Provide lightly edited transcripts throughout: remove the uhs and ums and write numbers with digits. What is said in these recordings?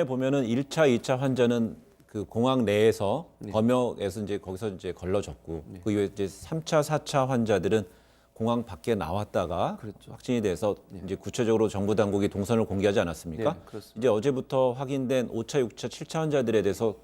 보면은 1차, 2차 환자는 그 공항 내에서 검역에서 이제 거기서 이제 걸러졌고 그 이후에 이제 3차, 4차 환자들은 공항 밖에 나왔다가 그렇죠. 확진이 돼서 이제 구체적으로 정부 당국이 동선을 공개하지 않았습니까? 그렇습니다. 이제 어제부터 확인된 5차, 6차, 7차 환자들에 대해서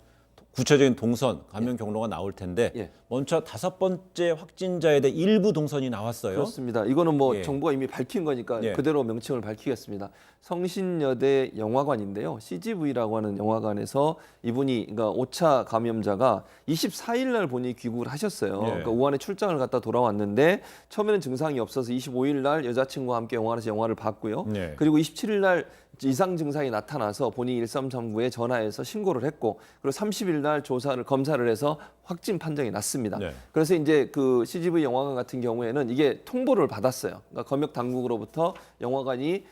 구체적인 동선, 감염 경로가 나올 텐데 먼저 5번째 확진자에 대해 일부 동선이 나왔어요. 그렇습니다. 이거는 뭐 정부가 이미 밝힌 거니까 그대로 명칭을 밝히겠습니다. 성신여대 영화관인데요. CGV라고 하는 영화관에서 이분이 그러니까 5차 감염자가 24일 날 본인이 귀국을 하셨어요. 그러니까 우한에 출장을 갔다 돌아왔는데 처음에는 증상이 없어서 25일 날 여자친구와 함께 영화관에서 영화를 봤고요. 그리고 27일 날 이상 증상이 나타나서 본인이 1339에 전화해서 신고를 했고 그리고 30일 날 검사를 해서 확진 판정이 났습니다. 그래서 이제 그 CGV 영화관 같은 경우에는 이게 통보를 받았어요. 그러니까 검역 당국으로부터 영화관이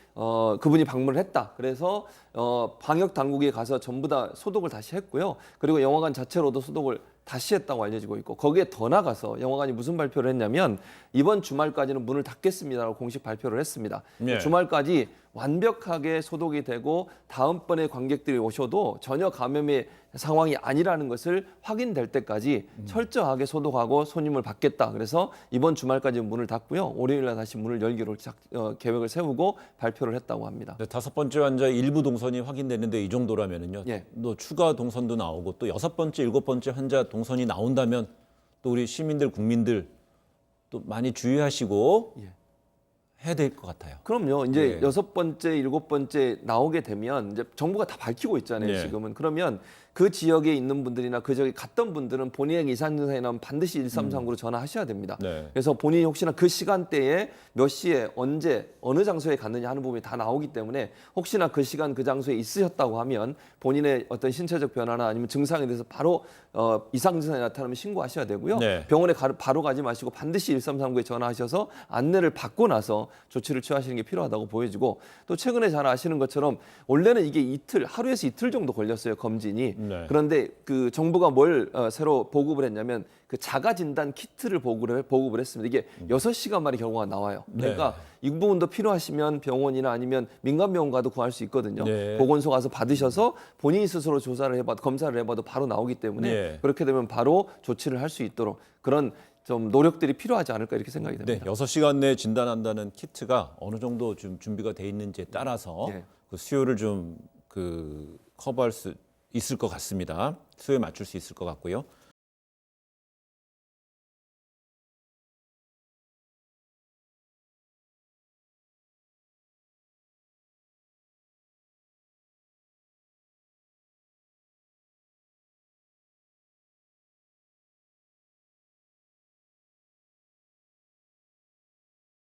그분이 방문을 했다. 그래서 방역 당국에 가서 전부 다 소독을 다시 했고요. 그리고 영화관 자체로도 소독을 다시 했다고 알려지고 있고 거기에 더 나가서 영화관이 무슨 발표를 했냐면 이번 주말까지는 문을 닫겠습니다라고 공식 발표를 했습니다. 주말까지 완벽하게 소독이 되고 다음번에 관객들이 오셔도 전혀 감염의 상황이 아니라는 것을 확인될 때까지 철저하게 소독하고 손님을 받겠다. 그래서 이번 주말까지 문을 닫고요. 월요일 날 다시 문을 열기로 계획을 세우고 발표를 했다고 합니다. 5번째 환자 일부 동선이 확인됐는데 이 정도라면은요. 또 추가 동선도 나오고 또 6번째, 7번째 환자 동선이 나온다면 또 우리 시민들, 국민들 또 많이 주의하시고 해야 될 것 같아요. 그럼요. 이제 6번째, 7번째 나오게 되면 이제 정부가 다 밝히고 있잖아요. 지금은. 그러면 그 지역에 있는 분들이나 그 지역에 갔던 분들은 본인에게 이상 증상이 나면 반드시 1339로 전화하셔야 됩니다. 그래서 본인이 혹시나 그 시간대에 몇 시에 언제 어느 장소에 갔느냐 하는 부분이 다 나오기 때문에 혹시나 그 시간 그 장소에 있으셨다고 하면 본인의 어떤 신체적 변화나 아니면 증상에 대해서 바로 이상 증상이 나타나면 신고하셔야 되고요. 병원에 바로 가지 마시고 반드시 1339에 전화하셔서 안내를 받고 나서 조치를 취하시는 게 필요하다고 보여지고 또 최근에 잘 아시는 것처럼 원래는 이게 하루에서 이틀 정도 걸렸어요. 검진이. 그런데 그 정부가 뭘 새로 보급을 했냐면 그 자가 진단 키트를 보급을 했습니다. 이게 6시간 만에 결과가 나와요. 그러니까 이 부분도 필요하시면 병원이나 아니면 민간 병원 가도 구할 수 있거든요. 보건소 가서 받으셔서 본인이 스스로 검사를 해봐도 바로 나오기 때문에 그렇게 되면 바로 조치를 할 수 있도록 그런 좀 노력들이 필요하지 않을까 이렇게 생각이 됩니다. 6시간 내에 진단한다는 키트가 어느 정도 좀 준비가 돼 있는지에 따라서 그 수요를 좀 커버할 수 있을 것 같습니다. 수요에 맞출 수 있을 것 같고요.